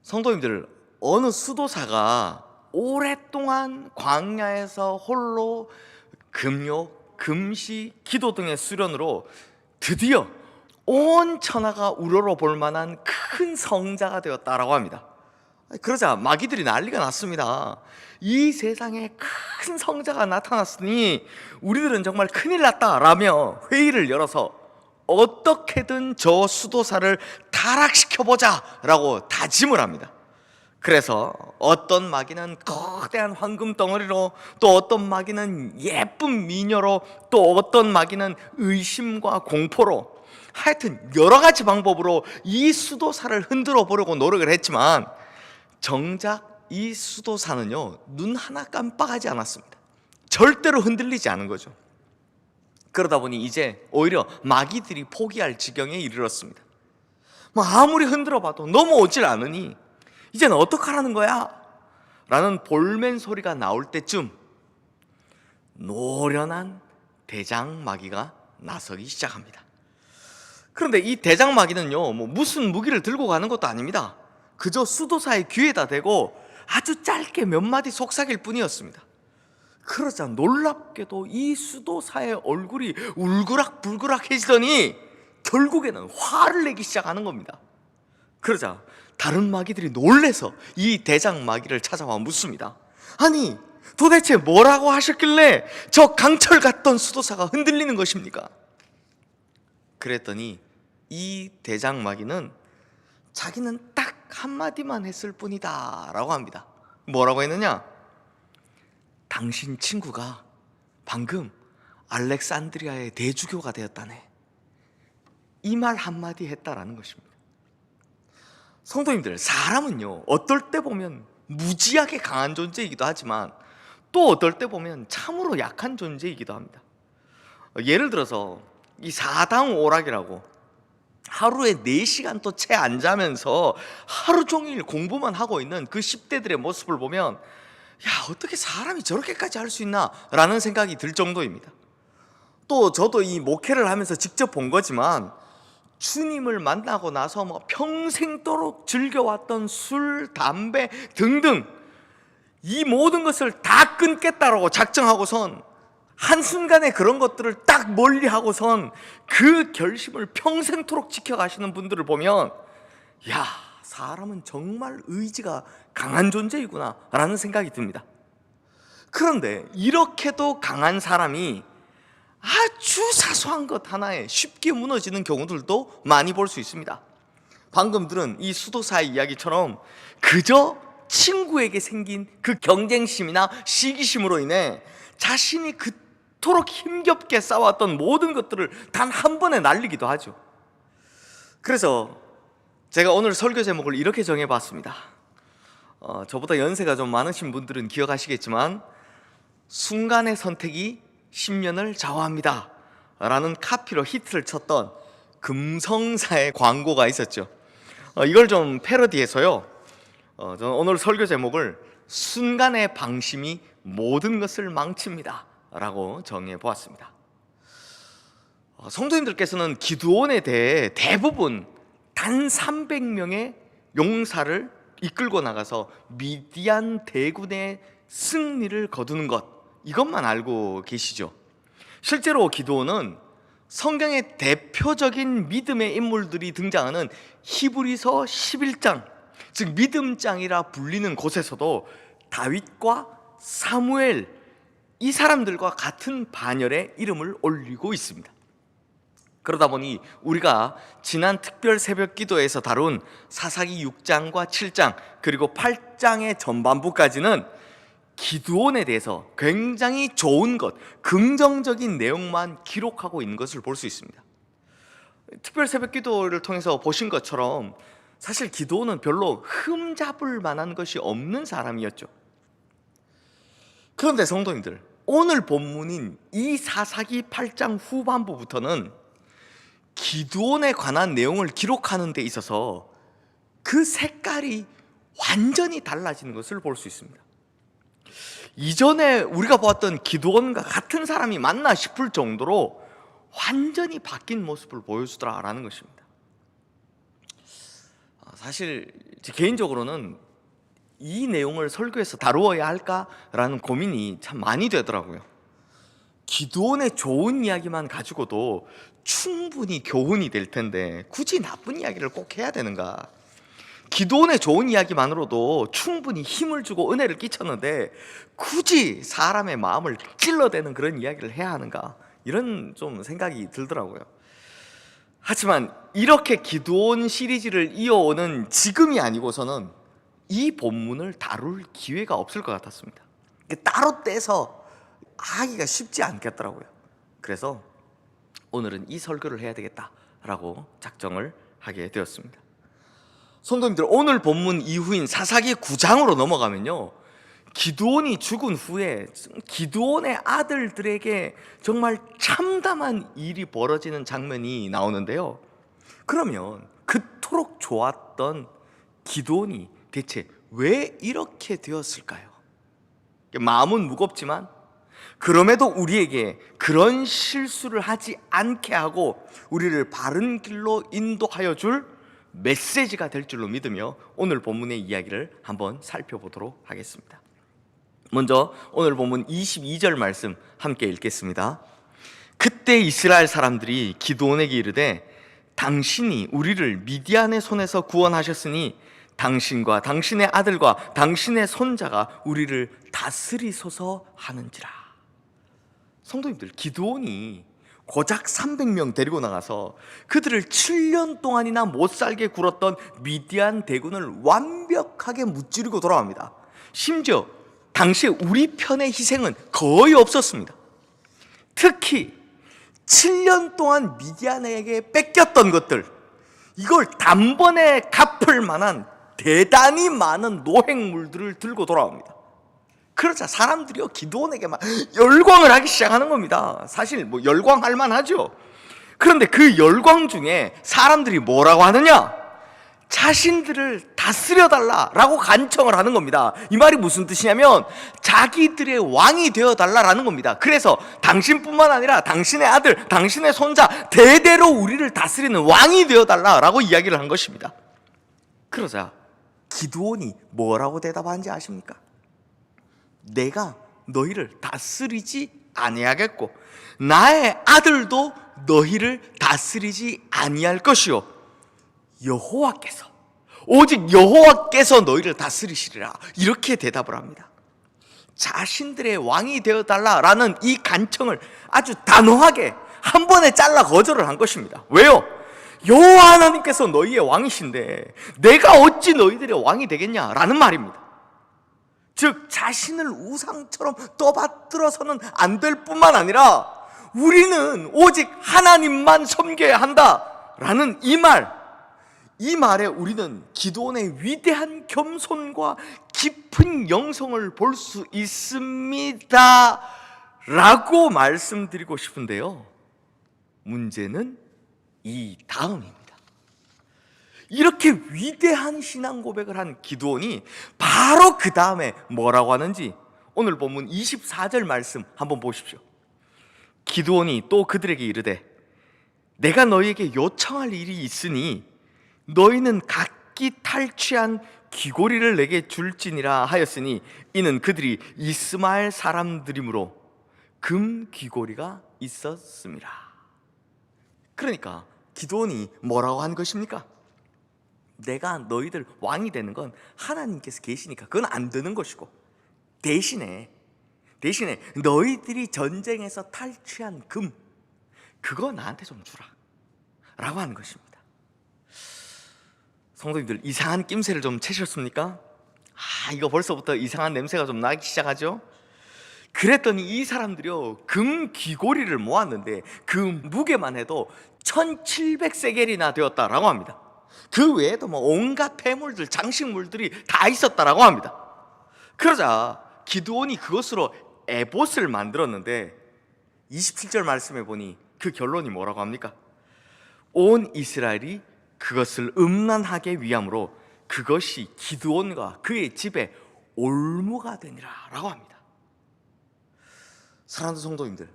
성도님들, 어느 수도사가 오랫동안 광야에서 홀로 금욕, 금시, 기도 등의 수련으로 드디어 온 천하가 우러러볼 만한 큰 성자가 되었다라고 합니다. 그러자 마귀들이 난리가 났습니다. 이 세상에 큰 성자가 나타났으니 우리들은 정말 큰일 났다라며 회의를 열어서 어떻게든 저 수도사를 타락시켜보자 라고 다짐을 합니다. 그래서 어떤 마귀는 거대한 황금 덩어리로, 또 어떤 마귀는 예쁜 미녀로, 또 어떤 마귀는 의심과 공포로, 하여튼 여러 가지 방법으로 이 수도사를 흔들어 보려고 노력을 했지만 정작 이 수도사는요, 눈 하나 깜빡하지 않았습니다. 절대로 흔들리지 않은 거죠. 그러다 보니 이제 오히려 마귀들이 포기할 지경에 이르렀습니다. 아무리 흔들어 봐도 넘어오질 않으니 이제는 어떡하라는 거야? 라는 볼멘 소리가 나올 때쯤 노련한 대장 마귀가 나서기 시작합니다. 그런데 이 대장 마귀는요, 무슨 무기를 들고 가는 것도 아닙니다. 그저 수도사의 귀에다 대고 아주 짧게 몇 마디 속삭일 뿐이었습니다. 그러자 놀랍게도 이 수도사의 얼굴이 울그락불그락해지더니 결국에는 화를 내기 시작하는 겁니다. 그러자 다른 마귀들이 놀래서 이 대장 마귀를 찾아와 묻습니다. 아니, 도대체 뭐라고 하셨길래 저 강철 같던 수도사가 흔들리는 것입니까? 그랬더니 이 대장 마귀는 자기는 딱 한마디만 했을 뿐이다 라고 합니다. 뭐라고 했느냐? 당신 친구가 방금 알렉산드리아의 대주교가 되었다네. 이 말 한마디 했다라는 것입니다. 성도님들, 사람은요, 어떨 때 보면 무지하게 강한 존재이기도 하지만 또 어떨 때 보면 참으로 약한 존재이기도 합니다. 예를 들어서 이 사당 오락이라고 하루에 4시간 또 채 안 자면서 하루 종일 공부만 하고 있는 그 10대들의 모습을 보면 야, 어떻게 사람이 저렇게까지 할 수 있나? 라는 생각이 들 정도입니다. 또 저도 이 목회를 하면서 직접 본 거지만 주님을 만나고 나서 평생도록 즐겨왔던 술, 담배 등등 이 모든 것을 다 끊겠다라고 작정하고선 한순간에 그런 것들을 딱 멀리하고선 그 결심을 평생토록 지켜가시는 분들을 보면 야, 사람은 정말 의지가 강한 존재이구나 라는 생각이 듭니다. 그런데 이렇게도 강한 사람이 아주 사소한 것 하나에 쉽게 무너지는 경우들도 많이 볼 수 있습니다. 방금 들은 이 수도사의 이야기처럼 그저 친구에게 생긴 그 경쟁심이나 시기심으로 인해 자신이 그토록 힘겹게 쌓아왔던 모든 것들을 단 한 번에 날리기도 하죠. 그래서 제가 오늘 설교 제목을 이렇게 정해봤습니다. 저보다 연세가 좀 많으신 분들은 기억하시겠지만 순간의 선택이 10년을 좌우합니다 라는 카피로 히트를 쳤던 금성사의 광고가 있었죠. 이걸 좀 패러디해서요, 저는 오늘 설교 제목을 순간의 방심이 모든 것을 망칩니다 라고 정해보았습니다. 성도님들께서는 기드온에 대해 대부분 단 300명의 용사를 이끌고 나가서 미디안 대군의 승리를 거두는 것, 이것만 알고 계시죠. 실제로 기드온은 성경의 대표적인 믿음의 인물들이 등장하는 히브리서 11장, 즉 믿음장이라 불리는 곳에서도 다윗과 사무엘, 이 사람들과 같은 반열에 이름을 올리고 있습니다. 그러다 보니 우리가 지난 특별 새벽 기도에서 다룬 사사기 6장과 7장 그리고 8장의 전반부까지는 기드온에 대해서 굉장히 좋은 것, 긍정적인 내용만 기록하고 있는 것을 볼 수 있습니다. 특별 새벽 기도를 통해서 보신 것처럼 사실 기드온은 별로 흠잡을 만한 것이 없는 사람이었죠. 그런데 성도님들, 오늘 본문인 이 사사기 8장 후반부부터는 기드온에 관한 내용을 기록하는 데 있어서 그 색깔이 완전히 달라지는 것을 볼 수 있습니다. 이전에 우리가 보았던 기드온과 같은 사람이 맞나 싶을 정도로 완전히 바뀐 모습을 보여주더라라는 것입니다. 사실 제 개인적으로는 이 내용을 설교에서 다루어야 할까라는 고민이 참 많이 되더라고요. 기도원의 좋은 이야기만 가지고도 충분히 교훈이 될 텐데 굳이 나쁜 이야기를 꼭 해야 되는가? 기도원의 좋은 이야기만으로도 충분히 힘을 주고 은혜를 끼쳤는데 굳이 사람의 마음을 찔러대는 그런 이야기를 해야 하는가? 이런 좀 생각이 들더라고요. 하지만 이렇게 기도원 시리즈를 이어오는 지금이 아니고서는 이 본문을 다룰 기회가 없을 것 같았습니다. 따로 떼서 하기가 쉽지 않겠더라고요. 그래서 오늘은 이 설교를 해야 되겠다라고 작정을 하게 되었습니다. 성도님들, 오늘 본문 이후인 사사기 9장으로 넘어가면요, 기드온이 죽은 후에 기드온의 아들들에게 정말 참담한 일이 벌어지는 장면이 나오는데요. 그러면 그토록 좋았던 기드온이 대체 왜 이렇게 되었을까요? 마음은 무겁지만 그럼에도 우리에게 그런 실수를 하지 않게 하고 우리를 바른 길로 인도하여 줄 메시지가 될 줄로 믿으며 오늘 본문의 이야기를 한번 살펴보도록 하겠습니다. 먼저 오늘 본문 22절 말씀 함께 읽겠습니다. 그때 이스라엘 사람들이 기드온에게 이르되 당신이 우리를 미디안의 손에서 구원하셨으니 당신과 당신의 아들과 당신의 손자가 우리를 다스리소서 하는지라. 성도님들, 기드온이 고작 300명 데리고 나가서 그들을 7년 동안이나 못 살게 굴었던 미디안 대군을 완벽하게 무찌르고 돌아옵니다. 심지어 당시에 우리 편의 희생은 거의 없었습니다. 특히 7년 동안 미디안에게 뺏겼던 것들, 이걸 단번에 갚을 만한 대단히 많은 노획물들을 들고 돌아옵니다. 그러자 사람들이요, 기드온에게 막 열광을 하기 시작하는 겁니다. 사실 뭐 열광할 만하죠. 그런데 그 열광 중에 사람들이 뭐라고 하느냐? 자신들을 다스려달라라고 간청을 하는 겁니다. 이 말이 무슨 뜻이냐면 자기들의 왕이 되어달라라는 겁니다. 그래서 당신뿐만 아니라 당신의 아들, 당신의 손자 대대로 우리를 다스리는 왕이 되어달라라고 이야기를 한 것입니다. 그러자 기드온이 뭐라고 대답하는지 아십니까? 내가 너희를 다스리지 아니하겠고 나의 아들도 너희를 다스리지 아니할 것이요 여호와께서, 오직 여호와께서 너희를 다스리시리라, 이렇게 대답을 합니다. 자신들의 왕이 되어달라라는 이 간청을 아주 단호하게 한 번에 잘라 거절을 한 것입니다. 왜요? 여호와 하나님께서 너희의 왕이신데 내가 어찌 너희들의 왕이 되겠냐라는 말입니다. 즉 자신을 우상처럼 떠받들어서는 안 될 뿐만 아니라 우리는 오직 하나님만 섬겨야 한다라는 이 말에 우리는 기드온의 위대한 겸손과 깊은 영성을 볼 수 있습니다 라고 말씀드리고 싶은데요, 문제는 이 다음입니다. 이렇게 위대한 신앙 고백을 한 기드온이 바로 그 다음에 뭐라고 하는지 오늘 본문 24절 말씀 한번 보십시오. 기드온이 또 그들에게 이르되 내가 너희에게 요청할 일이 있으니 너희는 각기 탈취한 귀고리를 내게 줄지니라 하였으니 이는 그들이 이스마엘 사람들이므로 금 귀고리가 있었습니다. 그러니까 기드온이 뭐라고 한 것입니까? 내가 너희들 왕이 되는 건 하나님께서 계시니까 그건 안 되는 것이고 대신에 너희들이 전쟁에서 탈취한 금, 그거 나한테 좀 주라 라고 하는 것입니다. 성도님들, 이상한 낌새를 좀 채셨습니까? 이거 벌써부터 이상한 냄새가 좀 나기 시작하죠? 그랬더니 이 사람들이요, 금 귀고리를 모았는데 그 무게만 해도 1700세겔이나 되었다라고 합니다. 그 외에도 뭐 온갖 폐물들, 장식물들이 다 있었다라고 합니다. 그러자 기드온이 그것으로 에봇을 만들었는데 27절 말씀해 보니 그 결론이 뭐라고 합니까? 온 이스라엘이 그것을 음란하게 위함으로 그것이 기드온과 그의 집에 올무가 되니라 라고 합니다. 사랑하는 성도님들,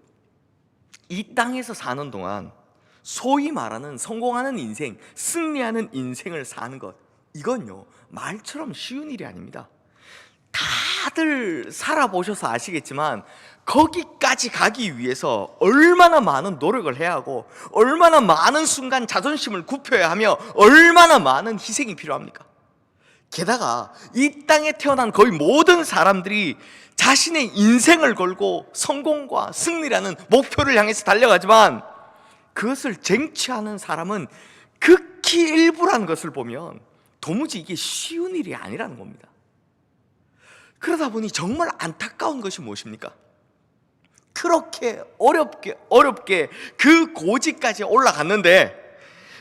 이 땅에서 사는 동안 소위 말하는 성공하는 인생, 승리하는 인생을 사는 것, 이건요 말처럼 쉬운 일이 아닙니다. 다들 살아보셔서 아시겠지만 거기까지 가기 위해서 얼마나 많은 노력을 해야 하고 얼마나 많은 순간 자존심을 굽혀야 하며 얼마나 많은 희생이 필요합니까? 게다가 이 땅에 태어난 거의 모든 사람들이 자신의 인생을 걸고 성공과 승리라는 목표를 향해서 달려가지만 그것을 쟁취하는 사람은 극히 일부라는 것을 보면 도무지 이게 쉬운 일이 아니라는 겁니다. 그러다 보니 정말 안타까운 것이 무엇입니까? 그렇게 어렵게 그 고지까지 올라갔는데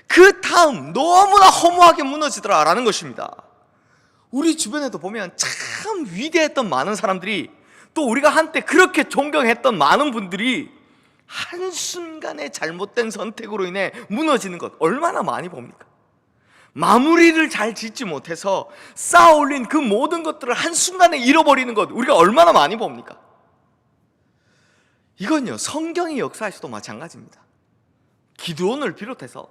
그 다음 너무나 허무하게 무너지더라라는 것입니다. 우리 주변에도 보면 참 위대했던 많은 사람들이 또 우리가 한때 그렇게 존경했던 많은 분들이 한순간에 잘못된 선택으로 인해 무너지는 것 얼마나 많이 봅니까? 마무리를 잘 짓지 못해서 쌓아 올린 그 모든 것들을 한순간에 잃어버리는 것 우리가 얼마나 많이 봅니까? 이건요 성경의 역사에서도 마찬가지입니다. 기드온을 비롯해서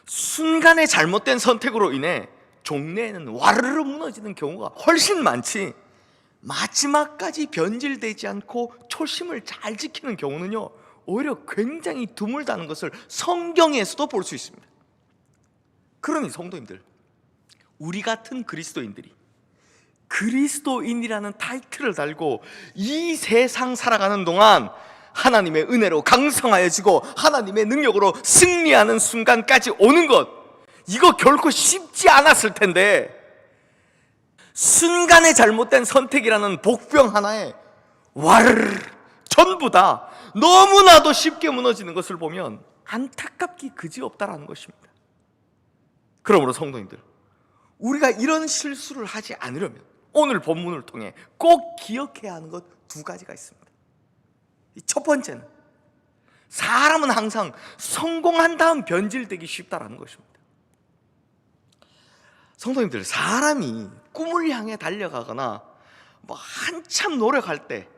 순간에 잘못된 선택으로 인해 종래에는 와르르 무너지는 경우가 훨씬 많지, 마지막까지 변질되지 않고 초심을 잘 지키는 경우는요 오히려 굉장히 드물다는 것을 성경에서도 볼 수 있습니다. 그러니 성도님들, 우리 같은 그리스도인들이 그리스도인이라는 타이틀을 달고 이 세상 살아가는 동안 하나님의 은혜로 강성하여지고 하나님의 능력으로 승리하는 순간까지 오는 것, 이거 결코 쉽지 않았을 텐데 순간에 잘못된 선택이라는 복병 하나에 와르르 전부 다 너무나도 쉽게 무너지는 것을 보면 안타깝기 그지없다라는 것입니다. 그러므로 성도님들, 우리가 이런 실수를 하지 않으려면 오늘 본문을 통해 꼭 기억해야 하는 것 두 가지가 있습니다. 첫 번째는 사람은 항상 성공한 다음 변질되기 쉽다라는 것입니다. 성도님들, 사람이 꿈을 향해 달려가거나 한참 노력할 때,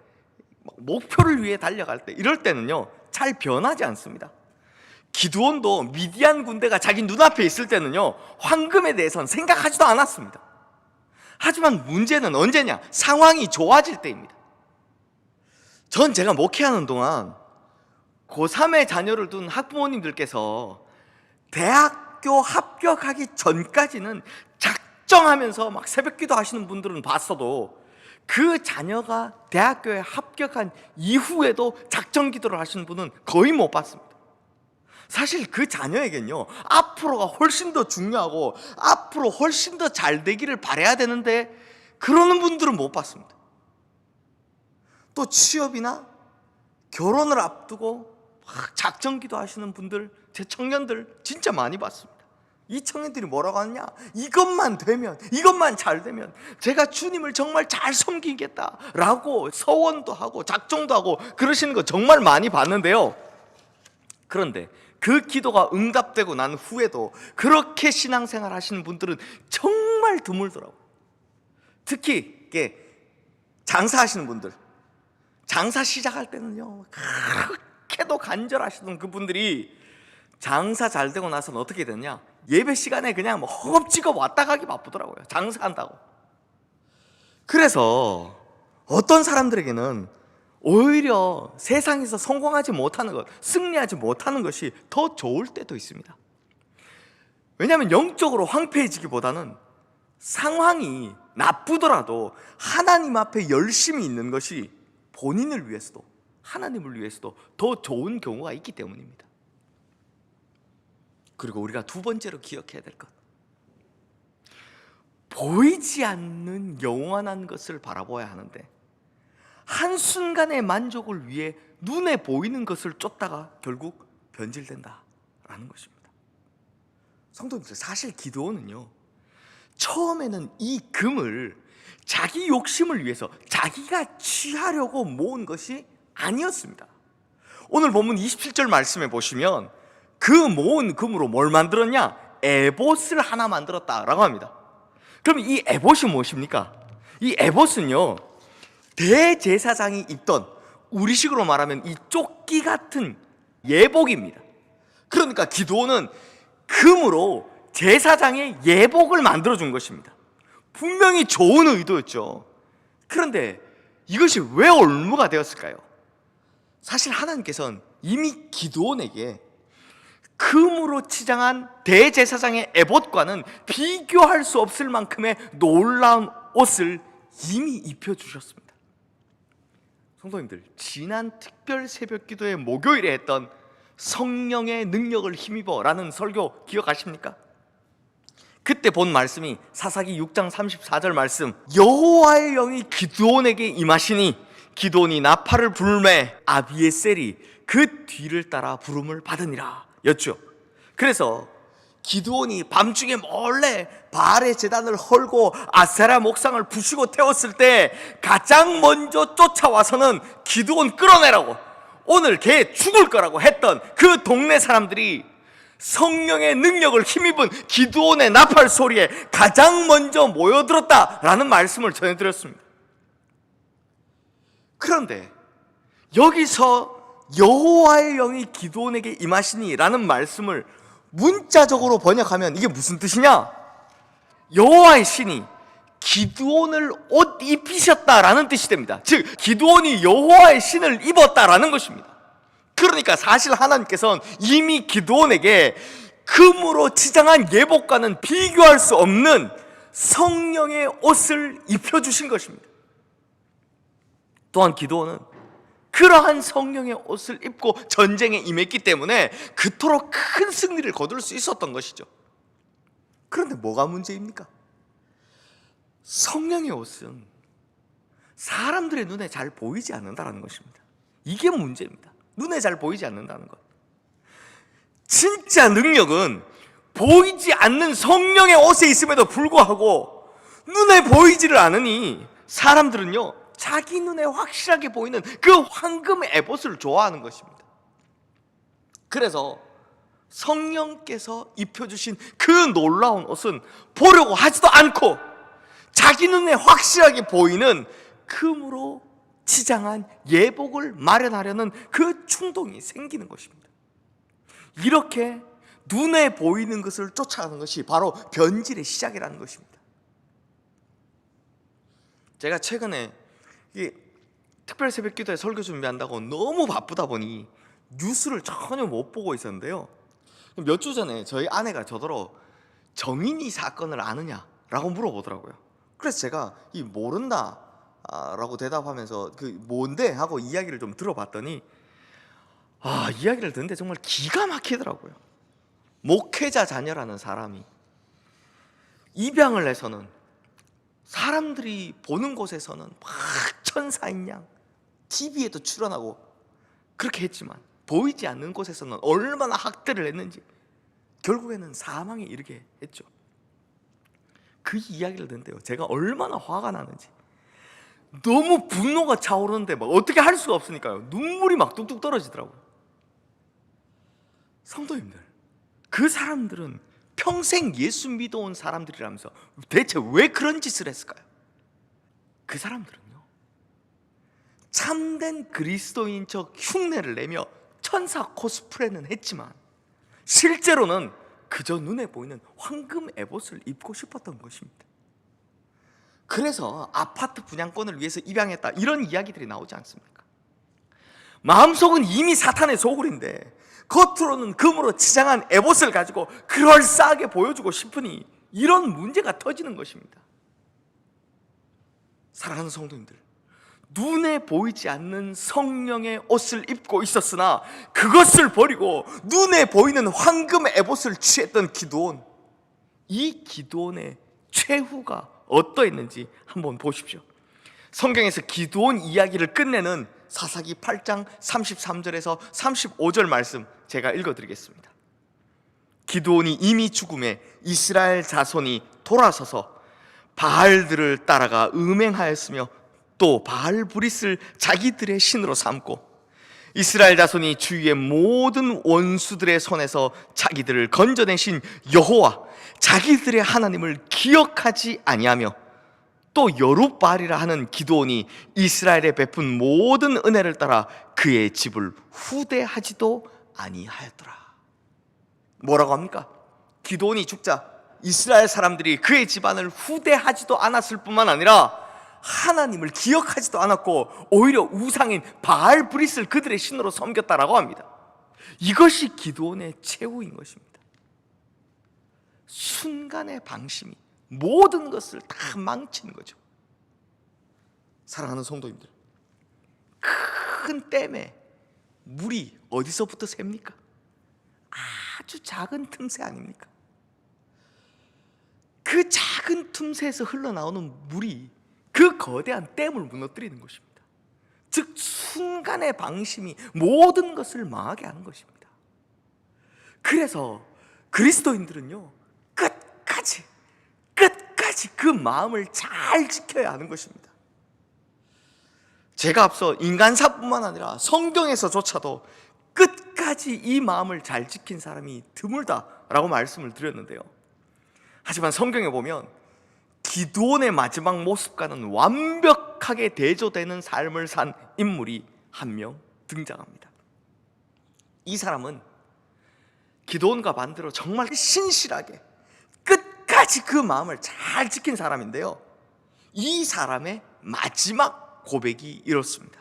목표를 위해 달려갈 때, 이럴 때는요 잘 변하지 않습니다. 기드온도 미디안 군대가 자기 눈앞에 있을 때는요 황금에 대해서는 생각하지도 않았습니다. 하지만 문제는 언제냐? 상황이 좋아질 때입니다. 전 제가 목회하는 동안 고3의 자녀를 둔 학부모님들께서 대학교 합격하기 전까지는 작정하면서 막 새벽기도 하시는 분들은 봤어도 그 자녀가 대학교에 합격한 이후에도 작정기도를 하시는 분은 거의 못 봤습니다. 사실 그 자녀에겐요 앞으로가 훨씬 더 중요하고 앞으로 훨씬 더 잘 되기를 바라야 되는데 그러는 분들은 못 봤습니다. 또 취업이나 결혼을 앞두고 막 작정기도 하시는 분들, 제 청년들 진짜 많이 봤습니다. 이 청년들이 뭐라고 하느냐? 이것만 되면, 이것만 잘 되면 제가 주님을 정말 잘 섬기겠다라고 서원도 하고 작정도 하고 그러시는 거 정말 많이 봤는데요. 그런데 그 기도가 응답되고 난 후에도 그렇게 신앙생활 하시는 분들은 정말 드물더라고요. 특히 장사하시는 분들, 장사 시작할 때는요 그렇게도 간절하시던 그분들이 장사 잘 되고 나서는 어떻게 됐냐? 예배 시간에 그냥 허겁지겁 왔다 가기 바쁘더라고요. 장사한다고. 그래서 어떤 사람들에게는 오히려 세상에서 성공하지 못하는 것, 승리하지 못하는 것이 더 좋을 때도 있습니다. 왜냐하면 영적으로 황폐해지기보다는 상황이 나쁘더라도 하나님 앞에 열심히 있는 것이 본인을 위해서도 하나님을 위해서도 더 좋은 경우가 있기 때문입니다. 그리고 우리가 두 번째로 기억해야 될 것, 보이지 않는 영원한 것을 바라봐야 하는데 한순간의 만족을 위해 눈에 보이는 것을 쫓다가 결국 변질된다라는 것입니다. 성도님들, 사실 기드온은요 처음에는 이 금을 자기 욕심을 위해서 자기가 취하려고 모은 것이 아니었습니다. 오늘 본문 27절 말씀에 보시면 그 모은 금으로 뭘 만들었냐? 에봇을 하나 만들었다라고 합니다. 그럼 이 에봇이 무엇입니까? 이 에봇은요 대제사장이 입던, 우리식으로 말하면 이 조끼 같은 예복입니다. 그러니까 기드온은 금으로 제사장의 예복을 만들어 준 것입니다. 분명히 좋은 의도였죠. 그런데 이것이 왜 올무가 되었을까요? 사실 하나님께서는 이미 기드온에게 금으로 치장한 대제사장의 에봇과는 비교할 수 없을 만큼의 놀라운 옷을 이미 입혀주셨습니다. 성도님들, 지난 특별 새벽기도의 목요일에 했던 성령의 능력을 힘입어 라는 설교 기억하십니까? 그때 본 말씀이 사사기 6장 34절 말씀, 여호와의 영이 기드온에게 임하시니 기드온이 나팔을 불매 아비에셀이 그 뒤를 따라 부름을 받으니라 였죠. 그래서 기드온이 밤중에 몰래 바알의 제단을 헐고 아세라 목상을 부시고 태웠을 때 가장 먼저 쫓아와서는 기드온 끌어내라고, 오늘 걔 죽을 거라고 했던 그 동네 사람들이 성령의 능력을 힘입은 기드온의 나팔 소리에 가장 먼저 모여들었다라는 말씀을 전해드렸습니다. 그런데 여기서 여호와의 영이 기드온에게 임하시니 라는 말씀을 문자적으로 번역하면 이게 무슨 뜻이냐? 여호와의 신이 기드온을 옷 입히셨다라는 뜻이 됩니다. 즉 기드온이 여호와의 신을 입었다라는 것입니다. 그러니까 사실 하나님께서는 이미 기드온에게 금으로 치장한 예복과는 비교할 수 없는 성령의 옷을 입혀주신 것입니다. 또한 기드온은 그러한 성령의 옷을 입고 전쟁에 임했기 때문에 그토록 큰 승리를 거둘 수 있었던 것이죠. 그런데 뭐가 문제입니까? 성령의 옷은 사람들의 눈에 잘 보이지 않는다는 것입니다. 이게 문제입니다. 눈에 잘 보이지 않는다는 것. 진짜 능력은 보이지 않는 성령의 옷에 있음에도 불구하고 눈에 보이지를 않으니 사람들은요, 자기 눈에 확실하게 보이는 그 황금 에봇을 좋아하는 것입니다. 그래서 성령께서 입혀주신 그 놀라운 옷은 보려고 하지도 않고 자기 눈에 확실하게 보이는 금으로 치장한 예복을 마련하려는 그 충동이 생기는 것입니다. 이렇게 눈에 보이는 것을 쫓아가는 것이 바로 변질의 시작이라는 것입니다. 제가 최근에 이 특별 새벽 기도에 설교 준비한다고 너무 바쁘다 보니 뉴스를 전혀 못 보고 있었는데요, 몇 주 전에 저희 아내가 저더러 정인이 사건을 아느냐라고 물어보더라고요. 그래서 제가 이 모른다 라고 대답하면서 그 뭔데? 하고 이야기를 좀 들어봤더니 이야기를 듣는데 정말 기가 막히더라고요. 목회자 자녀라는 사람이 입양을 해서는 사람들이 보는 곳에서는 막 천사인 양 TV에도 출연하고 그렇게 했지만 보이지 않는 곳에서는 얼마나 학대를 했는지 결국에는 사망에 이르게 했죠. 그 이야기를 듣는데요, 제가 얼마나 화가 나는지, 너무 분노가 차오르는데 막 어떻게 할 수가 없으니까요, 눈물이 막 뚝뚝 떨어지더라고요. 성도님들, 그 사람들은 평생 예수 믿어온 사람들이라면서 대체 왜 그런 짓을 했을까요? 그 사람들은요, 참된 그리스도인 척 흉내를 내며 천사 코스프레는 했지만 실제로는 그저 눈에 보이는 황금 에봇을 입고 싶었던 것입니다. 그래서 아파트 분양권을 위해서 입양했다, 이런 이야기들이 나오지 않습니까? 마음속은 이미 사탄의 소굴인데 겉으로는 금으로 치장한 에봇을 가지고 그럴싸하게 보여주고 싶으니 이런 문제가 터지는 것입니다. 사랑하는 성도님들, 눈에 보이지 않는 성령의 옷을 입고 있었으나 그것을 버리고 눈에 보이는 황금 에봇을 취했던 기드온, 이 기드온의 최후가 어떠했는지 한번 보십시오. 성경에서 기드온 이야기를 끝내는 사사기 8장 33절에서 35절 말씀 제가 읽어드리겠습니다. 기드온이 이미 죽음에 이스라엘 자손이 돌아서서 바알들을 따라가 음행하였으며 또 바알 브릿을 자기들의 신으로 삼고 이스라엘 자손이 주위의 모든 원수들의 손에서 자기들을 건져내신 여호와 자기들의 하나님을 기억하지 아니하며 또 여룻바알이라 하는 기드온이 이스라엘에 베푼 모든 은혜를 따라 그의 집을 후대하지도 아니하였더라. 뭐라고 합니까? 기드온이 죽자 이스라엘 사람들이 그의 집안을 후대하지도 않았을 뿐만 아니라 하나님을 기억하지도 않았고 오히려 우상인 바알 브릿을 그들의 신으로 섬겼다라고 합니다. 이것이 기드온의 최후인 것입니다. 순간의 방심이 모든 것을 다 망치는 거죠. 사랑하는 성도님들, 큰 댐에 물이 어디서부터 셉니까? 아주 작은 틈새 아닙니까? 그 작은 틈새에서 흘러나오는 물이 그 거대한 댐을 무너뜨리는 것입니다. 즉 순간의 방심이 모든 것을 망하게 하는 것입니다. 그래서 그리스도인들은요, 끝까지 그 마음을 잘 지켜야 하는 것입니다. 제가 앞서 인간사뿐만 아니라 성경에서조차도 끝까지 이 마음을 잘 지킨 사람이 드물다라고 말씀을 드렸는데요, 하지만 성경에 보면 기드온의 마지막 모습과는 완벽하게 대조되는 삶을 산 인물이 한 명 등장합니다. 이 사람은 기드온과 반대로 정말 신실하게 끝까지 그 마음을 잘 지킨 사람인데요, 이 사람의 마지막 고백이 이렇습니다.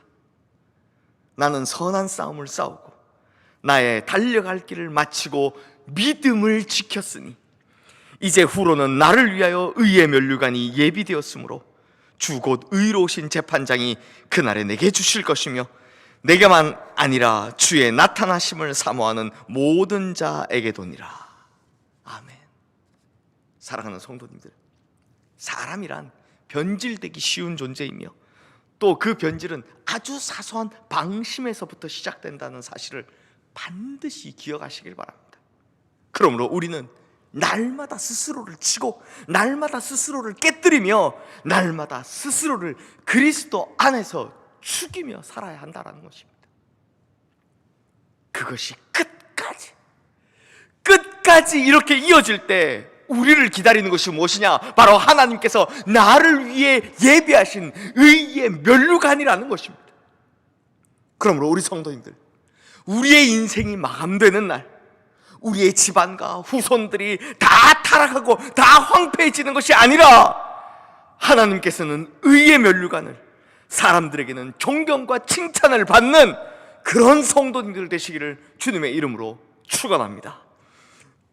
나는 선한 싸움을 싸우고 나의 달려갈 길을 마치고 믿음을 지켰으니 이제 후로는 나를 위하여 의의 면류관이 예비되었으므로 주 곧 의로우신 재판장이 그날에 내게 주실 것이며 내게만 아니라 주의 나타나심을 사모하는 모든 자에게도니라. 아멘. 사랑하는 성도님들, 사람이란 변질되기 쉬운 존재이며 또 그 변질은 아주 사소한 방심에서부터 시작된다는 사실을 반드시 기억하시길 바랍니다. 그러므로 우리는 날마다 스스로를 치고 날마다 스스로를 깨뜨리며 날마다 스스로를 그리스도 안에서 죽이며 살아야 한다는 것입니다. 그것이 끝까지 이렇게 이어질 때 우리를 기다리는 것이 무엇이냐? 바로 하나님께서 나를 위해 예비하신 의의 면류관이라는 것입니다. 그러므로 우리 성도님들, 우리의 인생이 마감되는 날, 우리의 집안과 후손들이 다 타락하고 다 황폐해지는 것이 아니라 하나님께서는 의의 면류관을, 사람들에게는 존경과 칭찬을 받는 그런 성도님들 되시기를 주님의 이름으로 축원합니다.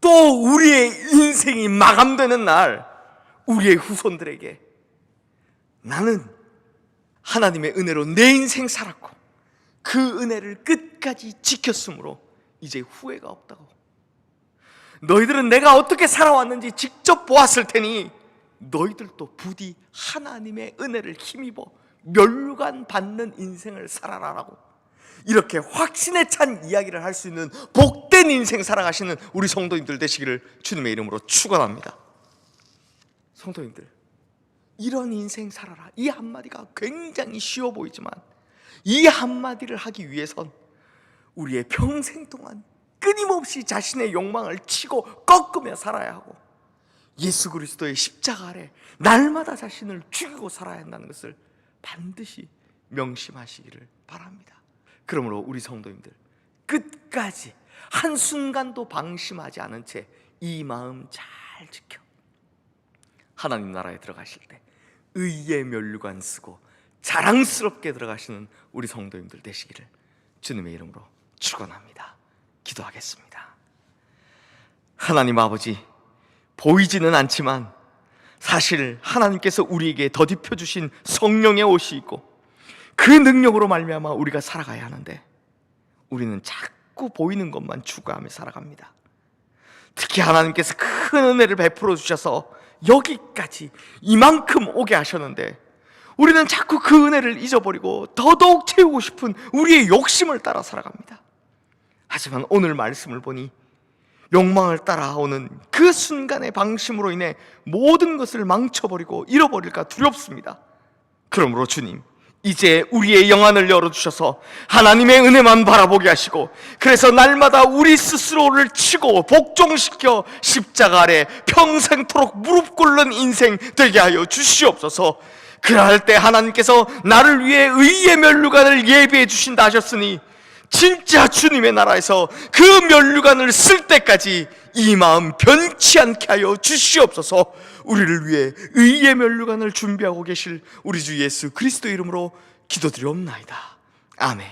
또 우리의 인생이 마감되는 날, 우리의 후손들에게 나는 하나님의 은혜로 내 인생 살았고 그 은혜를 끝까지 지켰으므로 이제 후회가 없다고, 너희들은 내가 어떻게 살아왔는지 직접 보았을 테니 너희들도 부디 하나님의 은혜를 힘입어 면류관 받는 인생을 살아라라고, 이렇게 확신에 찬 이야기를 할 수 있는 복된 인생 살아가시는 우리 성도님들 되시기를 주님의 이름으로 축원합니다. 성도님들, 이런 인생 살아라, 이 한마디가 굉장히 쉬워 보이지만 이 한마디를 하기 위해선 우리의 평생 동안 끊임없이 자신의 욕망을 치고 꺾으며 살아야 하고 예수 그리스도의 십자가 아래 날마다 자신을 죽이고 살아야 한다는 것을 반드시 명심하시기를 바랍니다. 그러므로 우리 성도님들, 끝까지 한순간도 방심하지 않은 채 이 마음 잘 지켜 하나님 나라에 들어가실 때 의의 면류관 쓰고 자랑스럽게 들어가시는 우리 성도님들 되시기를 주님의 이름으로 축원합니다. 기도하겠습니다. 하나님 아버지, 보이지는 않지만 사실 하나님께서 우리에게 더딥혀 주신 성령의 옷이 있고 그 능력으로 말미암아 우리가 살아가야 하는데 우리는 자꾸 보이는 것만 추구하며 살아갑니다. 특히 하나님께서 큰 은혜를 베풀어 주셔서 여기까지 이만큼 오게 하셨는데 우리는 자꾸 그 은혜를 잊어버리고 더더욱 채우고 싶은 우리의 욕심을 따라 살아갑니다. 하지만 오늘 말씀을 보니 욕망을 따라오는 그 순간의 방심으로 인해 모든 것을 망쳐버리고 잃어버릴까 두렵습니다. 그러므로 주님, 이제 우리의 영안을 열어주셔서 하나님의 은혜만 바라보게 하시고 그래서 날마다 우리 스스로를 치고 복종시켜 십자가 아래 평생토록 무릎 꿇는 인생 되게 하여 주시옵소서. 그럴 때 하나님께서 나를 위해 의의 면류관을 예비해 주신다 하셨으니 진짜 주님의 나라에서 그 면류관을 쓸 때까지 이 마음 변치 않게 하여 주시옵소서. 우리를 위해 의의 면류관을 준비하고 계실 우리 주 예수 그리스도 이름으로 기도드리옵나이다. 아멘.